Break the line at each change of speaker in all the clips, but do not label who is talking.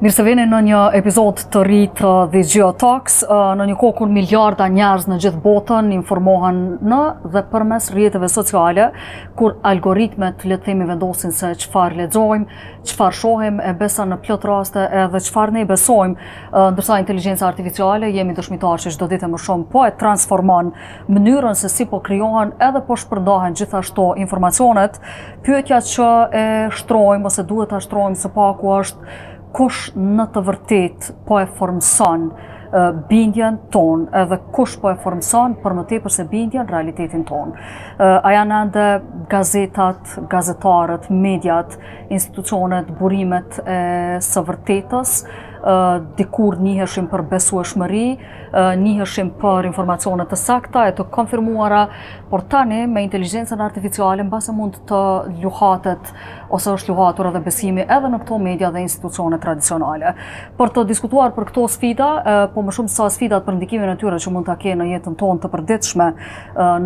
Mirë se vini në një epizod të ri të The Geotalks, në një kohë kur miliarda njerëz në gjithë botën informohen në dhe përmes rrjeteve sociale, kur algoritmet le të themi vendosin se çfarë lexojmë, çfarë shohim, e besa në plot raste edhe çfarë ne besojmë, ndërsa inteligjenca artificiale jemi dëshmitar që çdo ditë më shumë po e transformon mënyrën se si po krijohen edhe po shpërndahen gjithashtu informacionet. Pyetja që e shtrojmë ose duhet ta shtrojmë së paku është kush në të vërtet po e formson bindjen ton edhe kush po e formson për më tepër se bindjen realitetin ton. A janë ende gazetat, gazetarët, mediat, institucionet, burimet e së vërtetës, dikur njiheshim për besueshmëri, njiheshim për informacione të sakta e të konfirmuara, por tani me inteligjencën artificiale mbase mund të luhatet ose është luhatur edhe besimi edhe në këto media dhe institucione tradicionale. Për të diskutuar për këto sfida, po më shumë sa sfidat për ndikimin e tyre që mund ta kenë në jetën tonë të përditshme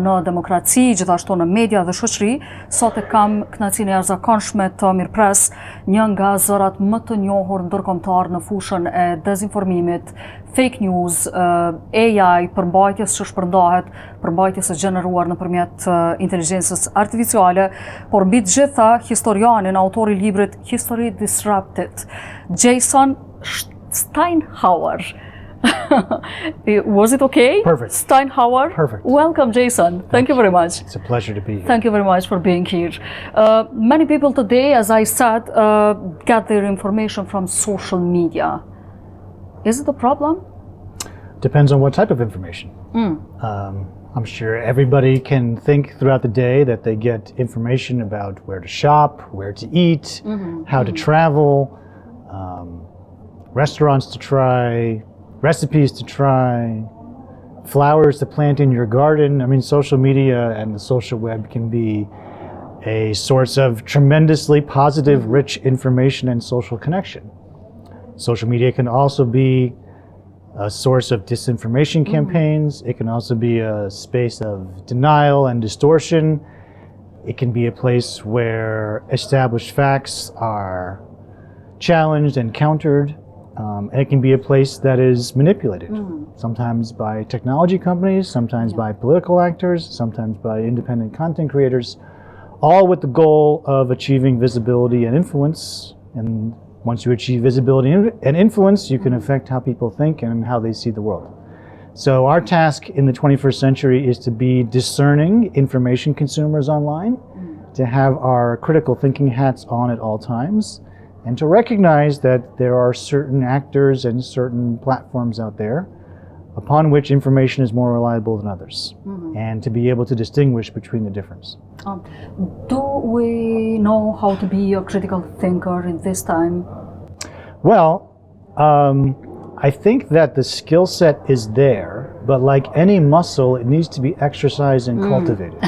në demokraci, gjithashtu në media dhe shoqëri, sot e kam kënaqësinë e jashtëzakonshme të mirëpres një nga zërat më të njohur ndërkombëtar në fushën e dezinformimit, fake news, AI, përmbajtjes që shpërndahet, përmbajtjes e gjeneruar nëpërmjet inteligjencës artificiale, por mbi të gjitha historianin, autori i librit History Disrupted, Jason Steinhauer. Was it okay?
Perfect.
Steinhauer?
Perfect.
Welcome, Jason. Thank you very much.
It's a pleasure to be here.
Thank you very much for being here. Many people today, as I said, get their information from social media. Is it a problem?
Depends on what type of information. I'm sure everybody can think throughout the day that they get information about where to shop, where to eat, how to travel, restaurants to try, recipes to try, flowers to plant in your garden. I mean, social media and the social web can be a source of tremendously positive, rich information and social connection. Social media can also be a source of disinformation campaigns. It can also be a space of denial and distortion. It can be a place where established facts are challenged and countered. And it can be a place that is manipulated, sometimes by technology companies, sometimes by political actors, sometimes by independent content creators, all with the goal of achieving visibility and influence. And once you achieve visibility and influence, you can affect how people think and how they see the world. So our task in the 21st century is to be discerning information consumers online, to have our critical thinking hats on at all times, and to recognize that there are certain actors and certain platforms out there upon which information is more reliable than others, and to be able to distinguish between the difference.
Do we know how to be a critical thinker in this time?
Well, I think that the skill set is there, but like any muscle, it needs to be exercised and cultivated.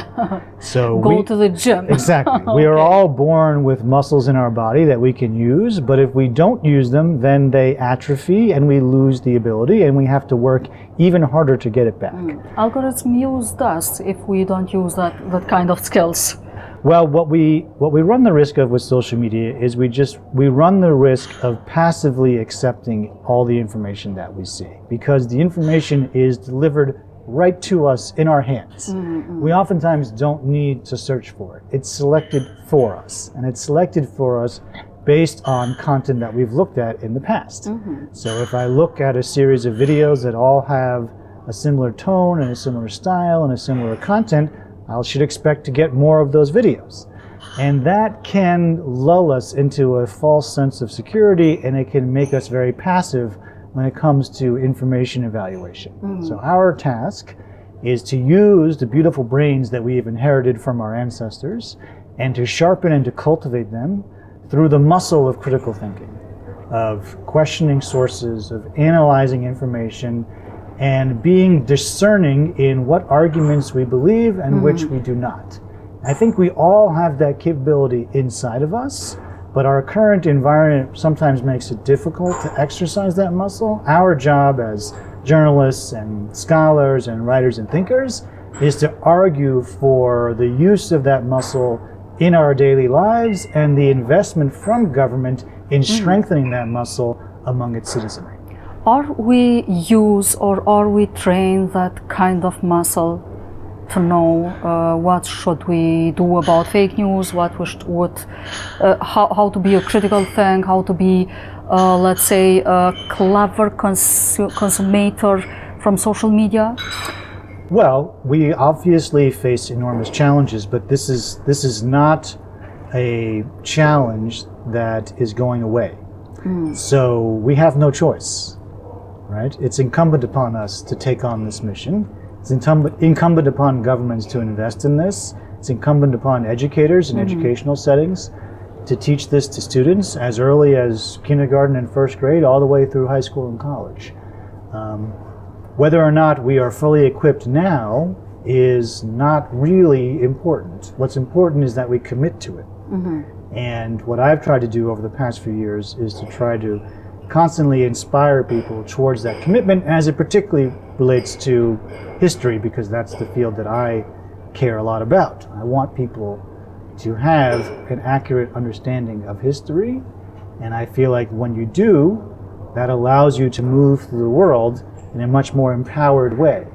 So
Go to the gym.
Exactly. We are all born with muscles in our body that we can use, but if we don't use them, then they atrophy and we lose the ability, and we have to work even harder to get it back.
Algorithms use us if we don't use that kind of skills.
Well, what we run the risk of with social media is we run the risk of passively accepting all the information that we see, because the information is delivered right to us in our hands. We oftentimes don't need to search for it. It's selected for us, and it's selected for us based on content that we've looked at in the past. So if I look at a series of videos that all have a similar tone and a similar style and a similar content, I should expect to get more of those videos. And that can lull us into a false sense of security, and it can make us very passive when it comes to information evaluation. So our task is to use the beautiful brains that we have inherited from our ancestors and to sharpen and to cultivate them through the muscle of critical thinking, of questioning sources, of analyzing information, and being discerning in what arguments we believe and which we do not. I think we all have that capability inside of us, but our current environment sometimes makes it difficult to exercise that muscle. Our job as journalists and scholars and writers and thinkers is to argue for the use of that muscle in our daily lives and the investment from government in strengthening that muscle among its citizenry.
Are we trained that kind of muscle to know what should we do about fake news, how to be a critical thing, how to be, let's say, a clever consumer from social media?
Well, we obviously face enormous challenges, but this is not a challenge that is going away. So we have no choice, right? It's incumbent upon us to take on this mission. It's incumbent upon governments to invest in this. It's incumbent upon educators in educational settings to teach this to students as early as kindergarten and first grade, all the way through high school and college. Whether or not we are fully equipped now is not really important. What's important is that we commit to it. And what I've tried to do over the past few years is to try to constantly inspire people towards that commitment, as it particularly relates to history, because that's the field that I care a lot about. I want people to have an accurate understanding of history, and I feel like when you do, that allows you to move through the world in a much more empowered way.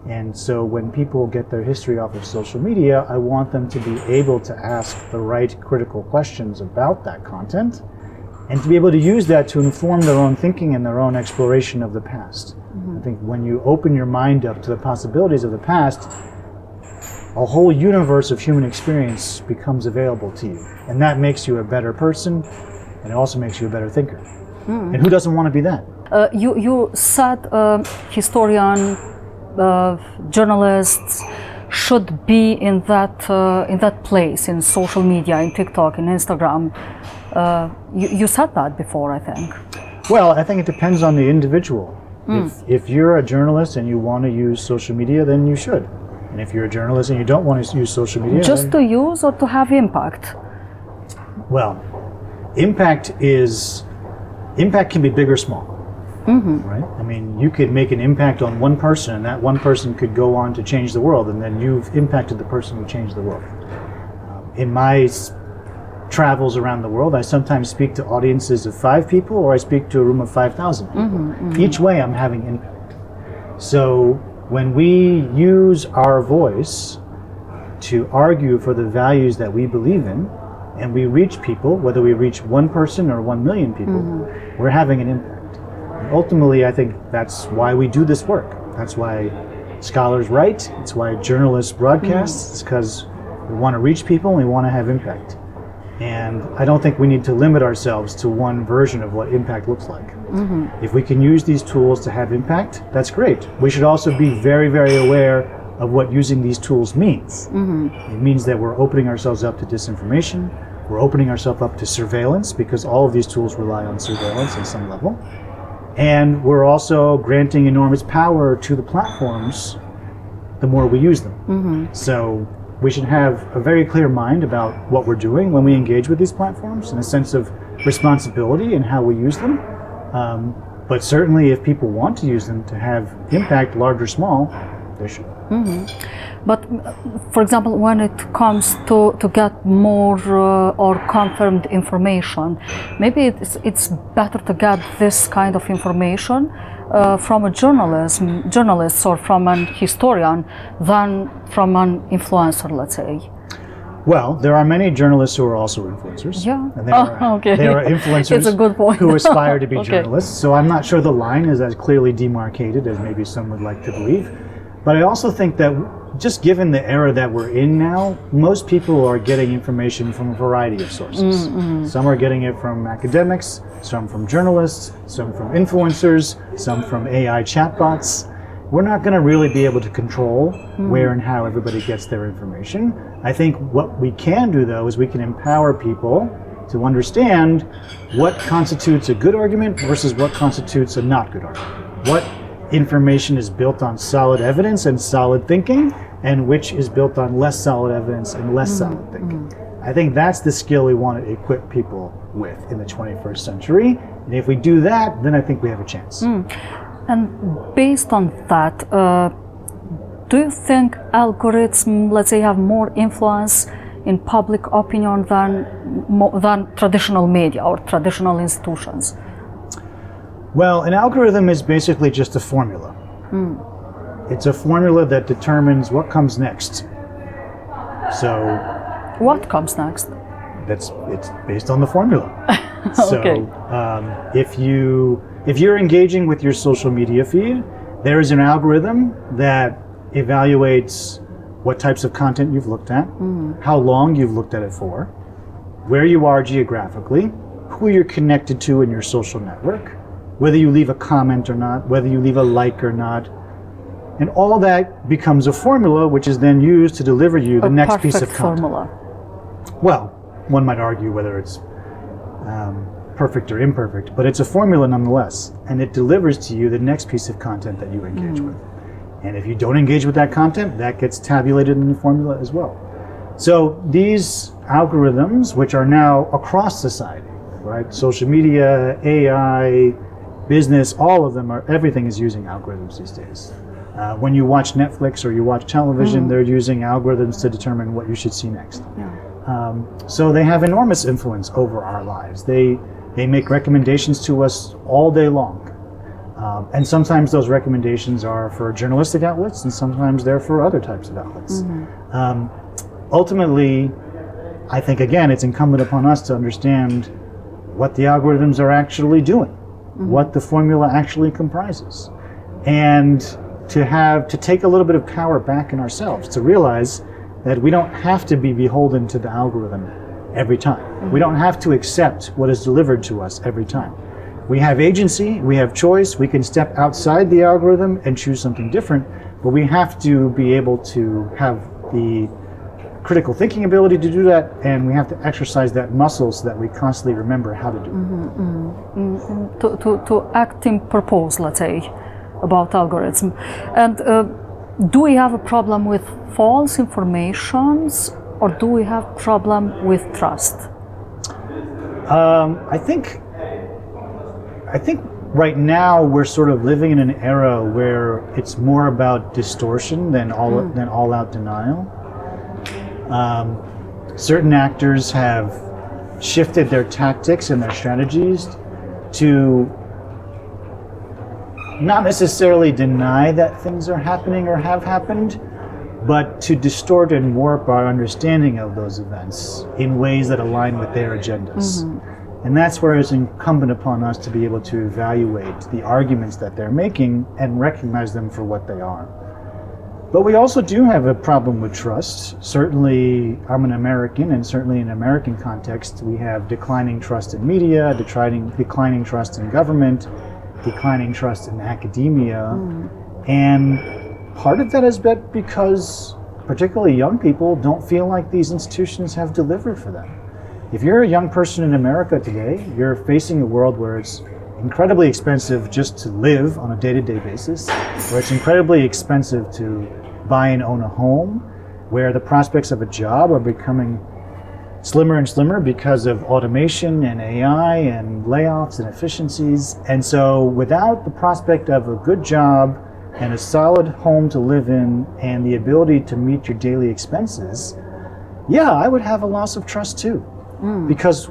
And so when people get their history off of social media, I want them to be able to ask the right critical questions about that content, and to be able to use that to inform their own thinking and their own exploration of the past. I think when you open your mind up to the possibilities of the past, a whole universe of human experience becomes available to you. And that makes you a better person, and it also makes you a better thinker. And who doesn't want to be that?
You said historian, journalists should be in that place, in social media, in TikTok, in Instagram. You said that before, I think.
Well, I think it depends on the individual. If you're a journalist and you want to use social media, then you should. And if you're a journalist and you don't want to use social media,
just to use or to have impact?
Well, impact can be big or small. Right? I mean, you could make an impact on one person, and that one person could go on to change the world, and then you've impacted the person who changed the world. In my travels around the world, I sometimes speak to audiences of 5 people, or I speak to a room of 5,000 people. Each way I'm having impact. So when we use our voice to argue for the values that we believe in, and we reach people, whether we reach 1 person or 1 million people, we're having an impact. And ultimately, I think that's why we do this work. That's why scholars write. It's why journalists broadcast. It's because we want to reach people and we want to have impact. And I don't think we need to limit ourselves to one version of what impact looks like. If we can use these tools to have impact, that's great. We should also be very, very aware of what using these tools means. It means that we're opening ourselves up to disinformation. We're opening ourselves up to surveillance, because all of these tools rely on surveillance on some level. And we're also granting enormous power to the platforms the more we use them. So we should have a very clear mind about what we're doing when we engage with these platforms, and a sense of responsibility in how we use them. But certainly if people want to use them to have impact, large or small, they should.
But for example, when it comes to get more or confirmed information, maybe it's better to get this kind of information from a journalist or from an historian than from an influencer, let's say.
Well, there are many journalists who are also influencers.
Yeah.
And there are influencers
It's a good point.
who aspire to be journalists. So I'm not sure the line is as clearly demarcated as maybe some would like to believe. But I also think that just given the era that we're in now, most people are getting information from a variety of sources. Some are getting it from academics, some from journalists, some from influencers, some from AI chatbots. We're not going to really be able to control where and how everybody gets their information. I think what we can do, though, is we can empower people to understand what constitutes a good argument versus what constitutes a not good argument. What information is built on solid evidence and solid thinking, and which is built on less solid evidence and less solid thinking. I think that's the skill we want to equip people with in the 21st century. And if we do that, then I think we have a chance.
And based on that, do you think algorithms, let's say, have more influence in public opinion than traditional media or traditional institutions?
Well, an algorithm is basically just a formula. It's a formula that determines what comes next. So
What comes next?
it's based on the formula.
Okay.
So if you're engaging with your social media feed, there is an algorithm that evaluates what types of content you've looked at, how long you've looked at it for, where you are geographically, who you're connected to in your social network, whether you leave a comment or not, whether you leave a like or not. And all that becomes a formula which is then used to deliver you the next piece of content.
Formula.
Well, one might argue whether it's perfect or imperfect, but it's a formula nonetheless, and it delivers to you the next piece of content that you engage with. And if you don't engage with that content, that gets tabulated in the formula as well. So these algorithms, which are now across society, right? Social media, AI, business, all of them everything is using algorithms these days. When you watch Netflix or you watch television, they're using algorithms to determine what you should see next. So they have enormous influence over our lives. They make recommendations to us all day long. And sometimes those recommendations are for journalistic outlets, and sometimes they're for other types of outlets. Ultimately, I think, again, it's incumbent upon us to understand what the algorithms are actually doing, what the formula actually comprises, and to take a little bit of power back in ourselves, to realize that we don't have to be beholden to the algorithm every time. We don't have to accept what is delivered to us every time. We have agency, we have choice, we can step outside the algorithm and choose something different, but we have to be able to have the critical thinking ability to do that, and we have to exercise that muscle so that we constantly remember how to do it.
To act in purpose, let's say, about algorithms. And do we have a problem with false informations, or do we have problem with trust?
I think right now we're sort of living in an era where it's more about distortion than all-out denial. Certain actors have shifted their tactics and their strategies to not necessarily deny that things are happening or have happened, but to distort and warp our understanding of those events in ways that align with their agendas. And that's where it's incumbent upon us to be able to evaluate the arguments that they're making and recognize them for what they are. But we also do have a problem with trust. Certainly, I'm an American, and certainly in an American context, we have declining trust in media, declining trust in government, declining trust in academia. And part of that is because particularly young people don't feel like these institutions have delivered for them. If you're a young person in America today, you're facing a world where it's incredibly expensive just to live on a day-to-day basis, where it's incredibly expensive to buy and own a home, where the prospects of a job are becoming slimmer and slimmer because of automation and AI and layoffs and efficiencies. And so without the prospect of a good job and a solid home to live in and the ability to meet your daily expenses, yeah, I would have a loss of trust too. Because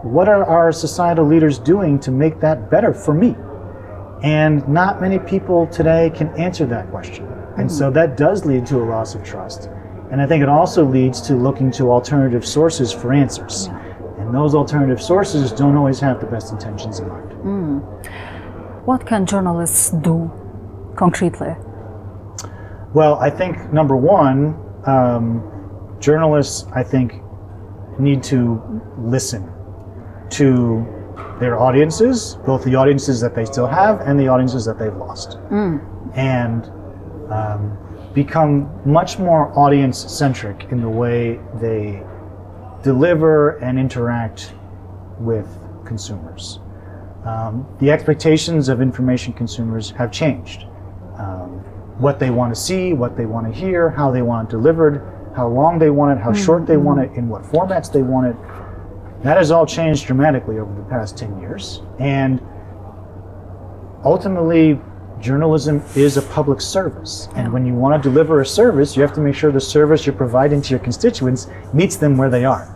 what are our societal leaders doing to make that better for me? And not many people today can answer that question. And so that does lead to a loss of trust. And I think it also leads to looking to alternative sources for answers. And those alternative sources don't always have the best intentions in mind.
What can journalists do concretely?
Well, I think number one, journalists, I think, need to listen to their audiences, both the audiences that they still have and the audiences that they've lost. And become much more audience-centric in the way they deliver and interact with consumers. The expectations of information consumers have changed. What they want to see, what they want to hear, how they want it delivered, how long they want it, how short they want it, in what formats they want it. That has all changed dramatically over the past 10 years. And ultimately, journalism is a public service. And when you want to deliver a service, you have to make sure the service you're providing to your constituents meets them where they are.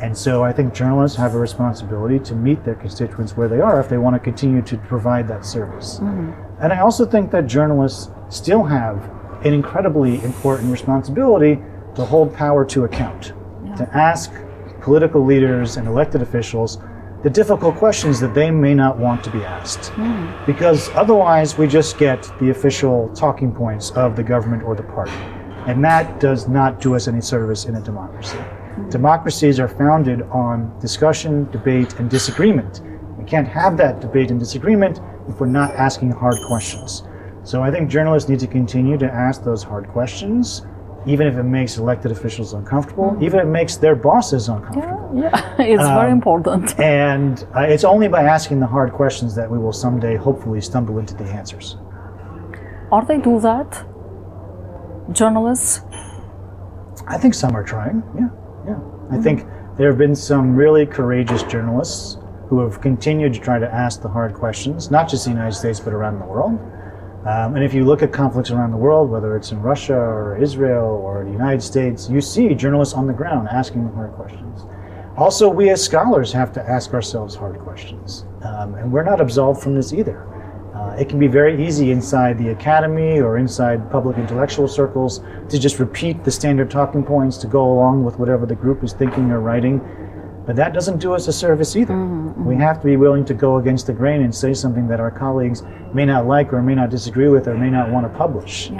And so I think journalists have a responsibility to meet their constituents where they are if they want to continue to provide that service. And I also think that journalists still have an incredibly important responsibility to hold power to account, to ask political leaders and elected officials the difficult questions that they may not want to be asked. Because otherwise we just get the official talking points of the government or the party. And that does not do us any service in a democracy. Democracies are founded on discussion, debate, and disagreement. We can't have that debate and disagreement if we're not asking hard questions. So I think journalists need to continue to ask those hard questions, even if it makes elected officials uncomfortable, even if it makes their bosses uncomfortable.
It's very important.
And it's only by asking the hard questions that we will someday hopefully stumble into the answers.
Are they do that? Journalists?
I think some are trying, yeah. I think there have been some really courageous journalists who have continued to try to ask the hard questions, not just in the United States, but around the world. And if you look at conflicts around the world, whether it's in Russia or Israel or the United States, you see journalists on the ground asking the hard questions. Also, we as scholars have to ask ourselves hard questions. And we're not absolved from this either. It can be very easy inside the academy or inside public intellectual circles to just repeat the standard talking points to go along with whatever the group is thinking or writing. But that doesn't do us a service either. We have to be willing to go against the grain and say something that our colleagues may not like or may not disagree with or may not want to publish,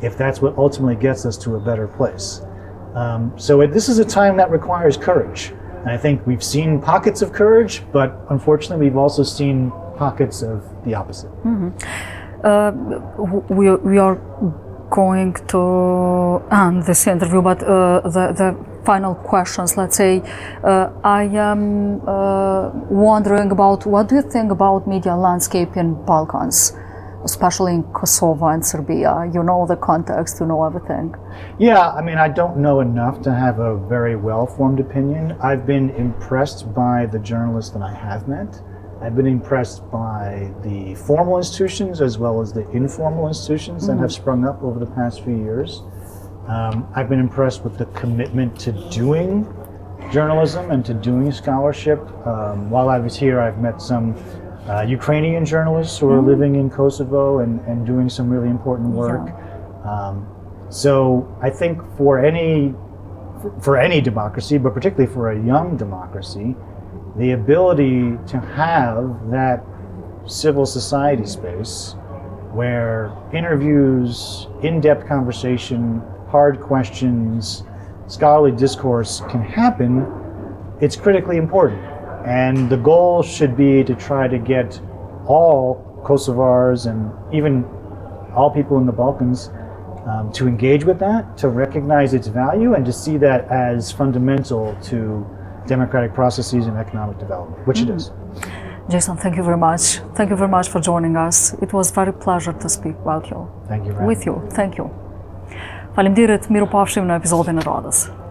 if that's what ultimately gets us to a better place. So this is a time that requires courage. And I think we've seen pockets of courage, but unfortunately we've also seen pockets of the opposite.
We are going to end this interview, but the final questions, let's say, I am wondering about what do you think about media landscape in Balkans, especially in Kosovo and Serbia? You know the context, you know everything.
Yeah, I mean, I don't know enough to have a very well-formed opinion. I've been impressed by the journalists that I have met. I've been impressed by the formal institutions as well as the informal institutions that have sprung up over the past few years. I've been impressed with the commitment to doing journalism and to doing scholarship. While I was here, I've met some Ukrainian journalists who are living in Kosovo and doing some really important work. So I think for any democracy, but particularly for a young democracy, the ability to have that civil society space where interviews, in-depth conversation, hard questions, scholarly discourse can happen, it's critically important. And the goal should be to try to get all Kosovars and even all people in the Balkans to engage with that, to recognize its value, and to see that as fundamental to democratic processes and economic development, which it is.
Jason, thank you very much. Thank you very much for joining us. It was very pleasure to speak with you.
Thank you.
With you. Thank you. Faleminderit, miru pafshim në episodin e radhës.